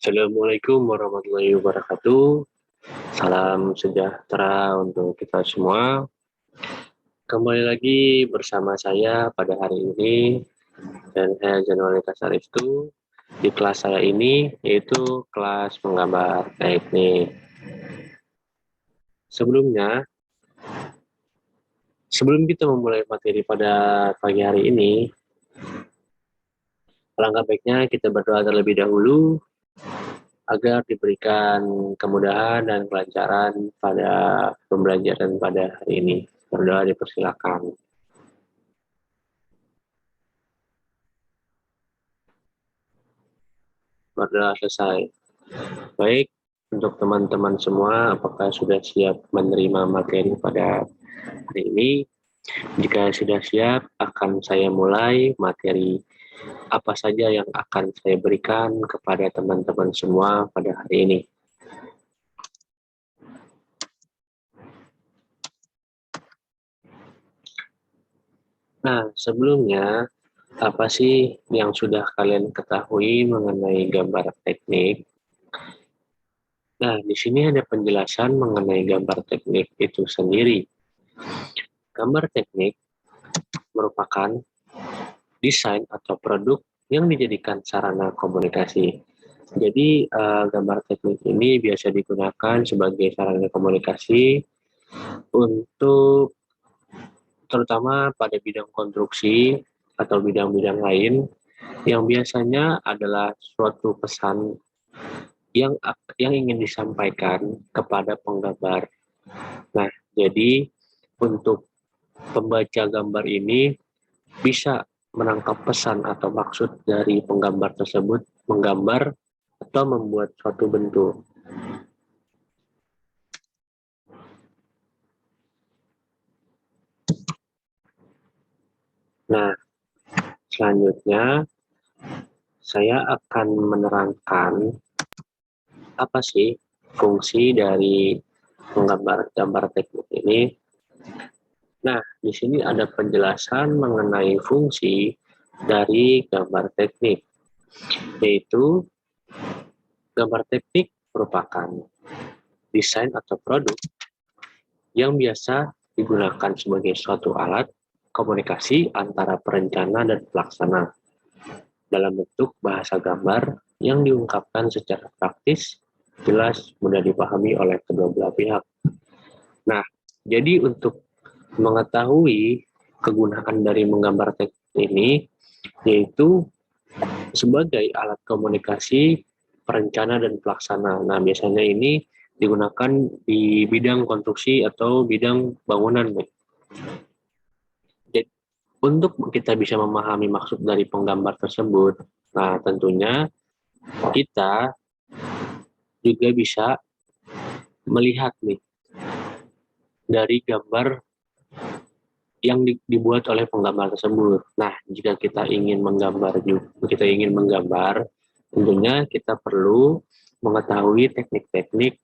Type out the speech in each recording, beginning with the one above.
Assalamualaikum warahmatullahi wabarakatuh. Salam sejahtera untuk kita semua. Kembali lagi bersama saya pada hari ini, dan saya Januaritas Aristu. Di kelas saya ini, yaitu kelas menggambar teknik. Sebelum kita memulai materi pada pagi hari ini, alangkah baiknya kita berdoa terlebih dahulu agar diberikan kemudahan dan kelancaran pada pembelajaran pada hari ini. Berdoa dipersilakan. Berdoa selesai. Baik, untuk teman-teman semua, apakah sudah siap menerima materi pada hari ini? Jika sudah siap, akan saya mulai materi apa saja yang akan saya berikan kepada teman-teman semua pada hari ini. Nah, sebelumnya, apa sih yang sudah kalian ketahui mengenai gambar teknik? Nah, di sini ada penjelasan mengenai gambar teknik itu sendiri. Gambar teknik merupakan desain atau produk yang dijadikan sarana komunikasi. Jadi, gambar teknik ini biasa digunakan sebagai sarana komunikasi untuk terutama pada bidang konstruksi atau bidang-bidang lain yang biasanya adalah suatu pesan yang ingin disampaikan kepada penggambar. Nah, jadi untuk pembaca gambar ini bisa menangkap pesan atau maksud dari penggambar tersebut, menggambar atau membuat suatu bentuk. Nah, selanjutnya saya akan menerangkan apa sih fungsi dari menggambar gambar teknik ini. Nah, di sini ada penjelasan mengenai fungsi dari gambar teknik, yaitu gambar teknik merupakan desain atau produk yang biasa digunakan sebagai suatu alat komunikasi antara perencana dan pelaksana dalam bentuk bahasa gambar yang diungkapkan secara praktis, jelas, mudah dipahami oleh kedua belah pihak. Nah, jadi untuk mengetahui kegunaan dari menggambar teks ini, yaitu sebagai alat komunikasi perencana dan pelaksana. Nah, biasanya ini digunakan di bidang konstruksi atau bidang bangunan. Jadi, untuk kita bisa memahami maksud dari penggambar tersebut, nah tentunya kita juga bisa melihat nih dari gambar yang dibuat oleh penggambar tersebut. Nah, jika kita ingin menggambar, tentunya kita perlu mengetahui teknik-teknik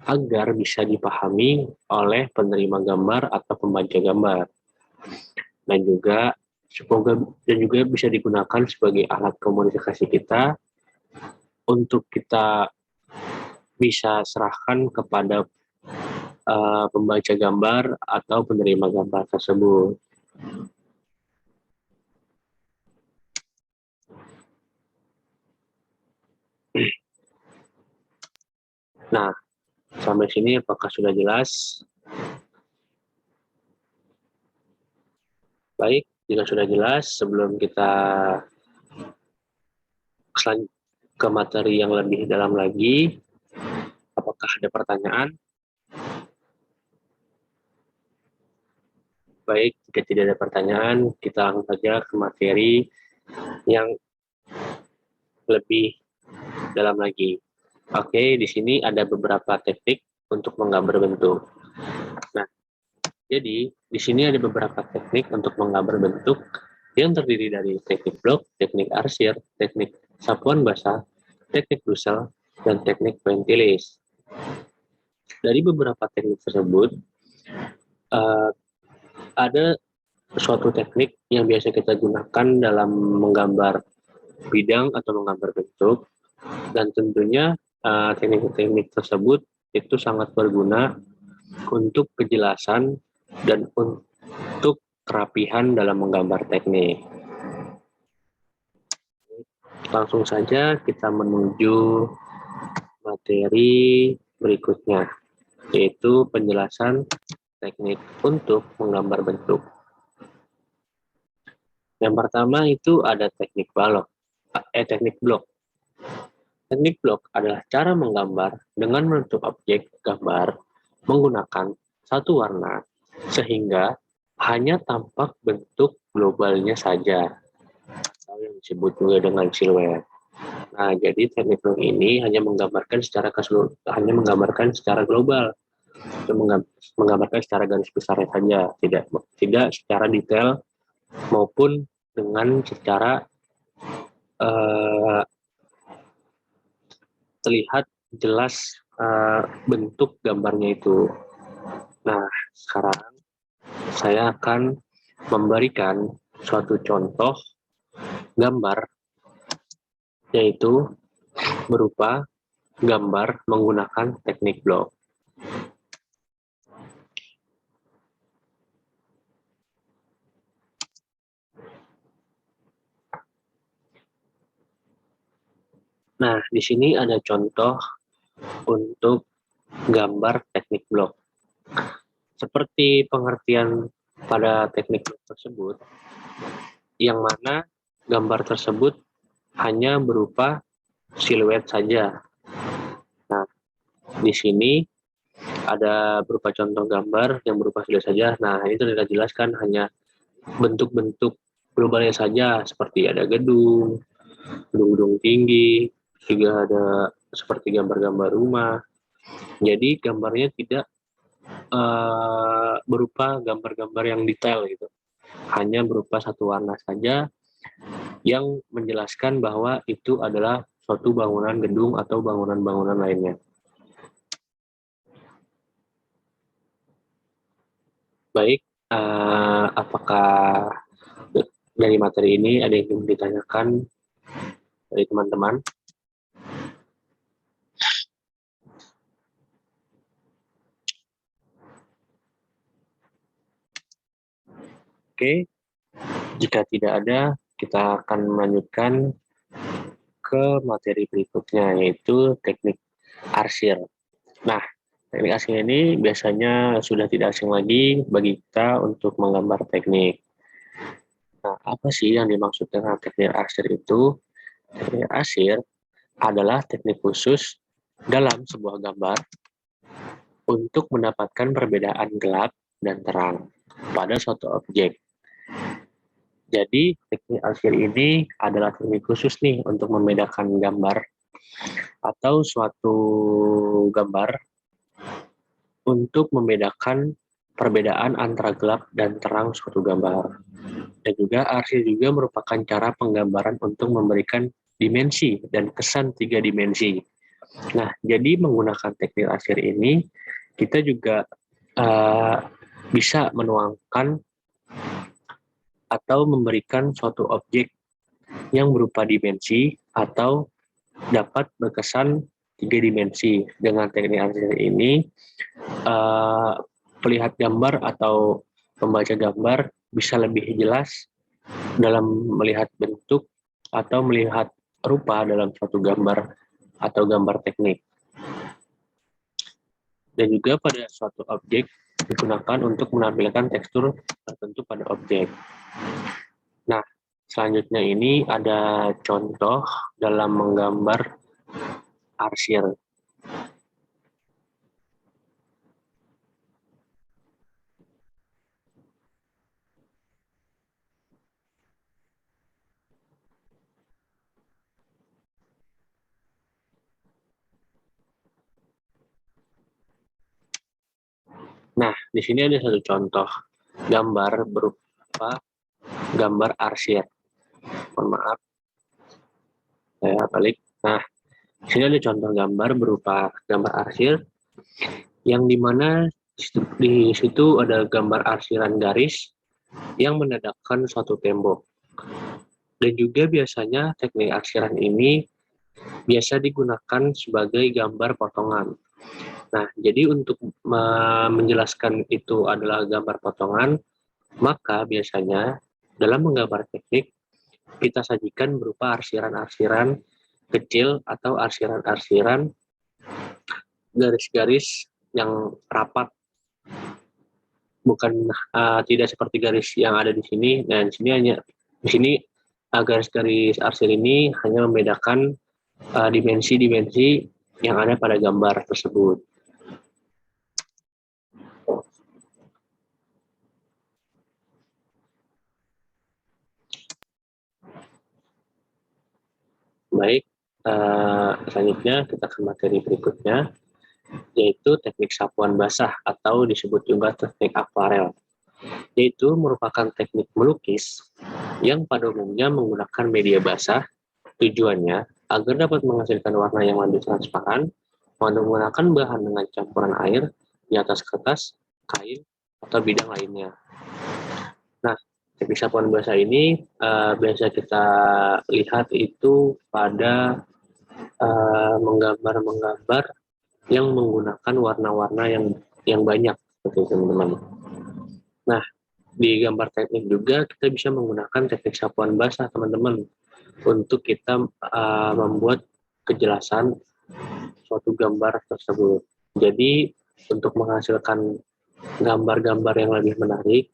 agar bisa dipahami oleh penerima gambar atau pembaca gambar. Dan juga bisa digunakan sebagai alat komunikasi kita untuk kita bisa serahkan kepada pembaca gambar atau penerima gambar tersebut. Nah, sampai sini apakah sudah jelas? Baik, jika sudah jelas, sebelum kita ke materi yang lebih dalam lagi, apakah ada pertanyaan? Baik, jika tidak ada pertanyaan, kita langsung saja ke materi yang lebih dalam lagi. Oke, di sini ada beberapa teknik untuk menggambar bentuk. Nah, jadi di sini ada beberapa teknik untuk menggambar bentuk yang terdiri dari teknik blok, teknik arsir, teknik sapuan basah, teknik brusel, dan teknik pointillis. Dari beberapa teknik tersebut, ada suatu teknik yang biasa kita gunakan dalam menggambar bidang atau menggambar bentuk, Dan tentunya teknik-teknik tersebut itu sangat berguna untuk kejelasan dan untuk kerapihan dalam menggambar teknik. Langsung saja kita menuju materi berikutnya, yaitu penjelasan teknik untuk menggambar bentuk. Yang pertama itu ada teknik blok. Teknik blok adalah cara menggambar dengan membentuk objek gambar menggunakan satu warna, sehingga hanya tampak bentuk globalnya saja, atau yang disebut juga dengan siluet. Nah, jadi teknik blok ini hanya menggambarkan secara global, menggambarkan secara garis besarnya saja, tidak secara detail maupun dengan secara terlihat jelas bentuk gambarnya itu. Nah, sekarang saya akan memberikan suatu contoh gambar, yaitu berupa gambar menggunakan teknik blok. Nah, di sini ada contoh untuk gambar teknik blok. Seperti pengertian pada teknik blok tersebut, yang mana gambar tersebut hanya berupa siluet saja. Nah, di sini ada berupa contoh gambar yang berupa siluet saja. Nah, ini sudah dijelaskan hanya bentuk-bentuk globalnya saja, seperti ada gedung tinggi, juga ada seperti gambar-gambar rumah. Jadi gambarnya tidak berupa gambar-gambar yang detail gitu, hanya berupa satu warna saja yang menjelaskan bahwa itu adalah suatu bangunan gedung atau bangunan-bangunan lainnya. Baik, apakah dari materi ini ada yang ingin ditanyakan dari teman-teman? Oke, jika tidak ada, kita akan melanjutkan ke materi berikutnya, yaitu teknik arsir. Nah, teknik arsir ini biasanya sudah tidak asing lagi bagi kita untuk menggambar teknik. Nah, apa sih yang dimaksud dengan teknik arsir itu? Teknik arsir adalah teknik khusus dalam sebuah gambar untuk mendapatkan perbedaan gelap dan terang pada suatu objek. Jadi, teknik arsir ini adalah teknik khusus nih untuk membedakan gambar atau suatu gambar untuk membedakan perbedaan antara gelap dan terang suatu gambar. Dan juga arsir juga merupakan cara penggambaran untuk memberikan dimensi dan kesan 3 dimensi. Nah, jadi menggunakan teknik arsir ini, kita juga bisa menuangkan atau memberikan suatu objek yang berupa dimensi atau dapat berkesan 3 dimensi. Dengan teknik arsir ini, pelihat gambar atau pembaca gambar bisa lebih jelas dalam melihat bentuk atau melihat rupa dalam suatu gambar atau gambar teknik. Dan juga pada suatu objek digunakan untuk menampilkan tekstur tertentu pada objek. Nah, selanjutnya ini ada contoh dalam menggambar arsir. Nah, di sini ada satu contoh gambar berupa gambar arsir. Mohon maaf, saya balik. Nah, di sini ada contoh gambar berupa gambar arsir, yang dimana di situ ada gambar arsiran garis yang menandakan suatu tembok. Dan juga biasanya teknik arsiran ini biasa digunakan sebagai gambar potongan. Nah, jadi untuk menjelaskan itu adalah gambar potongan, maka biasanya dalam menggambar teknik, kita sajikan berupa arsiran-arsiran kecil atau arsiran-arsiran garis-garis yang rapat, bukan tidak seperti garis yang ada di sini. Dan di sini garis-garis arsir ini hanya membedakan dimensi-dimensi yang ada pada gambar tersebut. Baik, selanjutnya kita ke materi berikutnya, yaitu teknik sapuan basah atau disebut juga teknik akvarel. Yaitu merupakan teknik melukis yang pada umumnya menggunakan media basah. Tujuannya agar dapat menghasilkan warna yang lebih transparan, menggunakan bahan dengan campuran air di atas kertas, kain, atau bidang lainnya. Nah, teknik sapuan basah ini biasa kita lihat itu pada menggambar-menggambar yang menggunakan warna-warna yang banyak, seperti teman-teman. Nah, di gambar teknik juga kita bisa menggunakan teknik sapuan basah, teman-teman, untuk kita membuat kejelasan suatu gambar tersebut. Jadi, untuk menghasilkan gambar-gambar yang lebih menarik,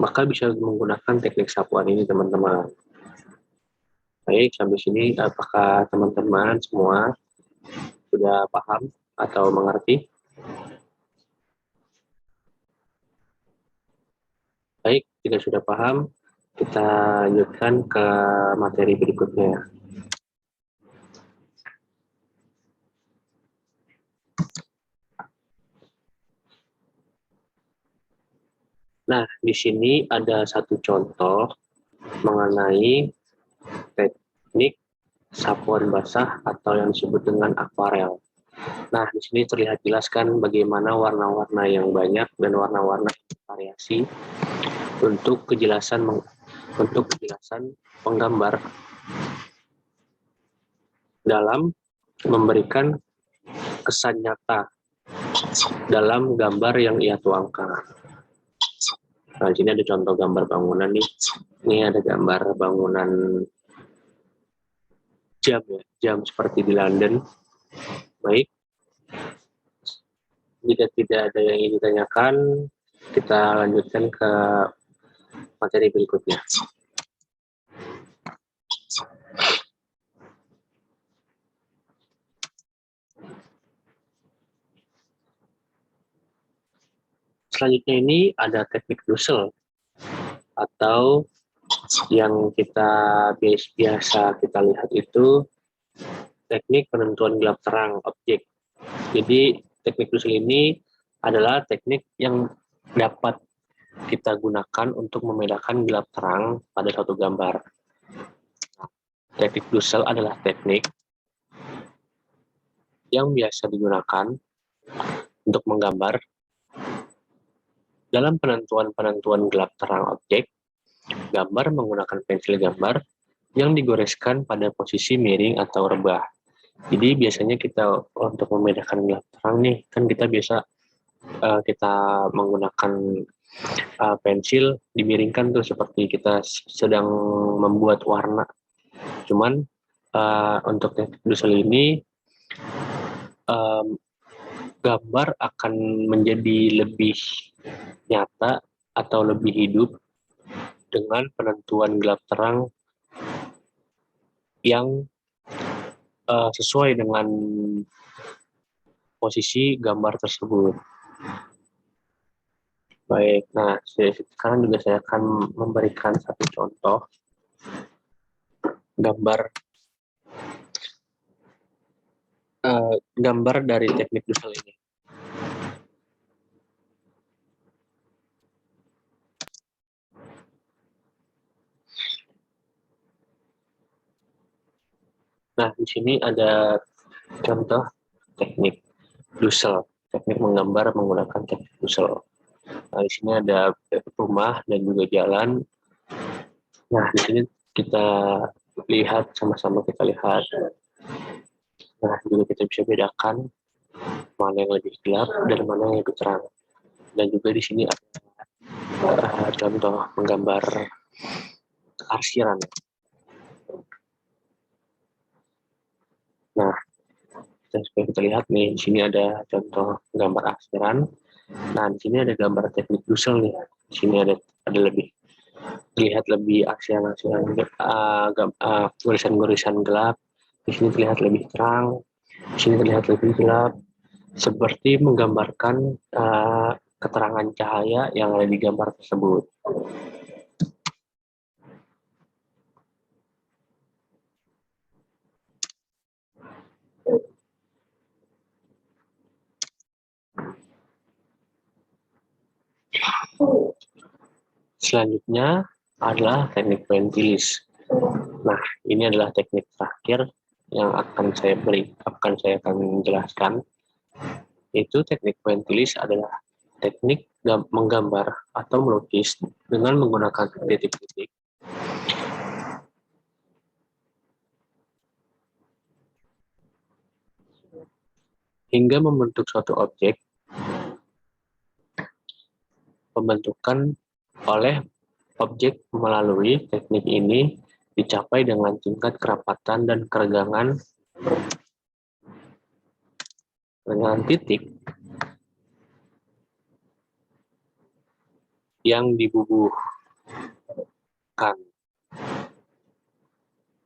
maka bisa menggunakan teknik sapuan ini, teman-teman. Baik, sampai sini apakah teman-teman semua sudah paham atau mengerti? Baik, jika sudah paham, kita lanjutkan ke materi berikutnya. Nah, di sini ada satu contoh mengenai teknik sapuan basah atau yang disebut dengan akvarel. Nah, di sini terlihat jelas kan bagaimana warna-warna yang banyak dan warna-warna variasi untuk kejelasan penggambar dalam memberikan kesan nyata dalam gambar yang ia tuangkan. Nah, di sini ada contoh gambar bangunan nih. Ini ada gambar bangunan jam ya, jam seperti di London. Baik. Jika tidak ada yang ingin ditanyakan, kita lanjutkan ke materi berikutnya. Selanjutnya ini ada teknik Dussel atau yang kita biasa kita lihat itu teknik penentuan gelap terang objek. Jadi teknik Dussel ini adalah teknik yang dapat kita gunakan untuk membedakan gelap terang pada suatu gambar. Teknik Dussel adalah teknik yang biasa digunakan untuk menggambar dalam penentuan gelap terang objek. Gambar menggunakan pensil gambar yang digoreskan pada posisi miring atau rebah. Jadi biasanya kita untuk membedakan gelap terang nih, kan kita biasa kita menggunakan pensil dimiringkan tuh seperti kita sedang membuat warna. Cuman untuk teknik Dussel ini gambar akan menjadi lebih nyata atau lebih hidup dengan penentuan gelap terang yang sesuai dengan posisi gambar tersebut. Baik, nah sekarang juga saya akan memberikan satu contoh gambar dari teknik Dussel ini. Nah, di sini ada contoh teknik Dussel, teknik menggambar menggunakan teknik Dussel. Nah, di sini ada rumah dan juga jalan. Nah, di sini kita lihat, sama-sama kita lihat Nah, juga kita bisa bedakan mana yang lebih gelap dan mana yang lebih terang. Dan juga di sini ada contoh menggambar arsiran. Nah, seperti kita lihat nih, di sini ada contoh gambar arsiran. Nah, di sini ada gambar teknik dusel nih. Di sini ada lebih terlihat lebih arsiran-arsiran, gorisan-gorisan gelap. Di sini terlihat lebih terang. Di sini terlihat lebih gelap. Seperti menggambarkan keterangan cahaya yang ada di gambar tersebut. Selanjutnya adalah teknik pointillis. Nah, ini adalah teknik terakhir yang akan saya akan jelaskan. Itu teknik pointillis adalah teknik menggambar atau melukis dengan menggunakan titik-titik hingga membentuk suatu objek. Pembentukan oleh objek melalui teknik ini dicapai dengan tingkat kerapatan dan keregangan dengan titik yang dibubuhkan.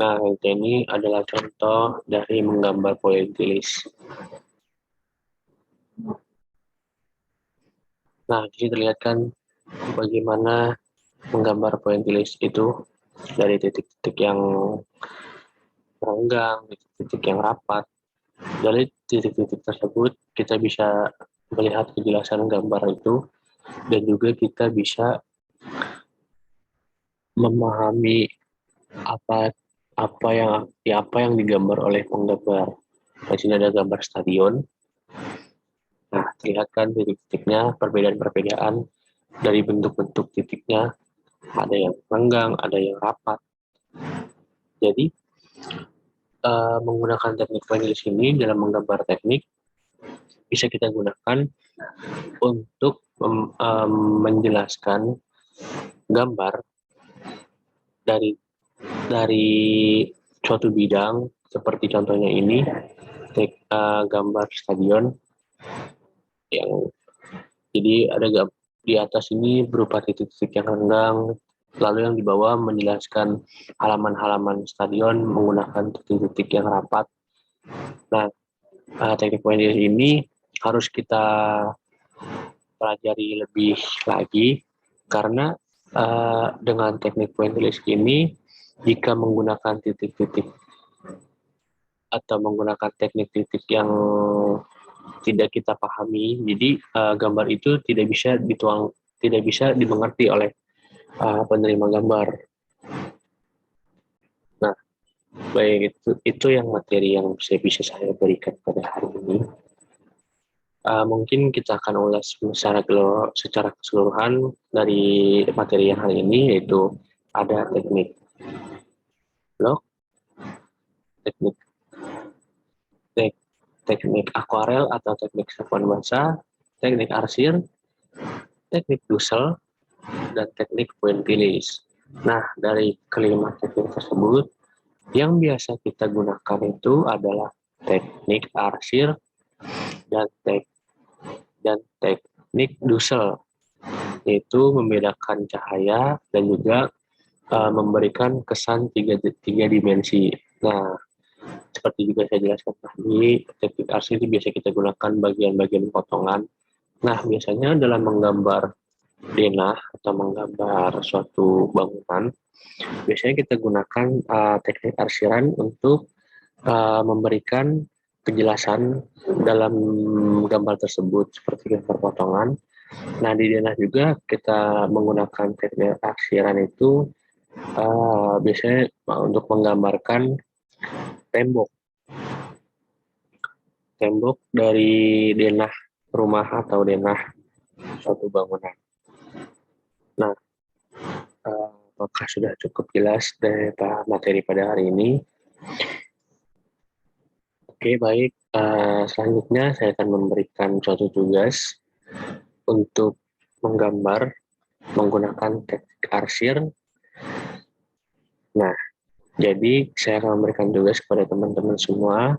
Nah, ini adalah contoh dari menggambar pointillis. Nah, di sini terlihat kan bagaimana menggambar pointillis itu dari titik-titik yang renggang, titik-titik yang rapat. Dari titik-titik tersebut, kita bisa melihat kejelasan gambar itu, dan juga kita bisa memahami apa yang digambar oleh penggambar. Di sini ada gambar stadion. Nah, terlihat kan titik-titiknya, perbedaan-perbedaan dari bentuk-bentuk titiknya. Ada yang renggang, ada yang rapat. Jadi, menggunakan teknik pointillis ini dalam menggambar teknik bisa kita gunakan untuk menjelaskan gambar dari suatu bidang, seperti contohnya ini gambar stadion yang jadi ada di atas ini berupa titik-titik yang renggang, lalu yang di bawah menjelaskan halaman-halaman stadion menggunakan titik-titik yang rapat. Nah, teknik pointillis ini harus kita pelajari lebih lagi, karena dengan teknik pointillis ini, jika menggunakan titik-titik atau menggunakan teknik titik yang tidak kita pahami, jadi gambar itu tidak bisa dimengerti oleh penerima gambar. Nah, baik, itu yang materi yang bisa saya berikan pada hari ini. Mungkin kita akan ulas secara keseluruhan dari materi yang hari ini, yaitu ada teknik blok, teknik akuarel atau teknik sapuan basah, teknik arsir, teknik dusel, dan teknik pointillis. Nah, dari kelima teknik tersebut, yang biasa kita gunakan itu adalah teknik arsir dan teknik dusel, yaitu membedakan cahaya dan juga memberikan kesan tiga dimensi. Nah, seperti juga saya jelaskan tadi, teknik arsir itu biasa kita gunakan bagian-bagian potongan. Nah, biasanya dalam menggambar denah atau menggambar suatu bangunan, biasanya kita gunakan teknik arsiran untuk memberikan kejelasan dalam gambar tersebut, seperti gambar potongan. Nah, di denah juga kita menggunakan teknik arsiran itu biasanya untuk menggambarkan tembok dari denah rumah atau denah suatu bangunan. Nah, apakah sudah cukup jelas dari materi pada hari ini? Oke, baik. Selanjutnya saya akan memberikan suatu tugas untuk menggambar menggunakan teknik arsir. Nah, jadi saya akan memberikan tugas kepada teman-teman semua,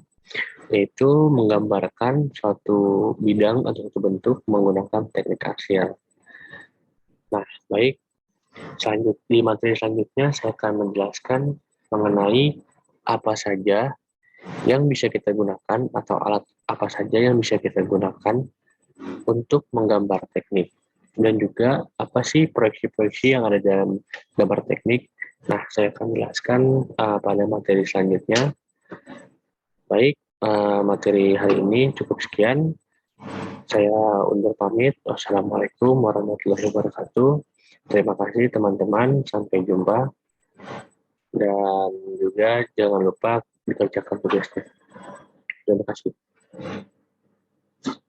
yaitu menggambarkan suatu bidang atau suatu bentuk menggunakan teknik arsir. Nah, baik. Di materi selanjutnya saya akan menjelaskan mengenai apa saja yang bisa kita gunakan atau alat apa saja yang bisa kita gunakan untuk menggambar teknik. Dan juga apa sih proyeksi-proyeksi yang ada dalam gambar teknik. Nah, saya akan jelaskan pada materi selanjutnya. Baik, materi hari ini cukup sekian. Saya undur pamit. Wassalamualaikum warahmatullahi wabarakatuh. Terima kasih teman-teman. Sampai jumpa. Dan juga jangan lupa dikerjakan tugasnya. Terima kasih.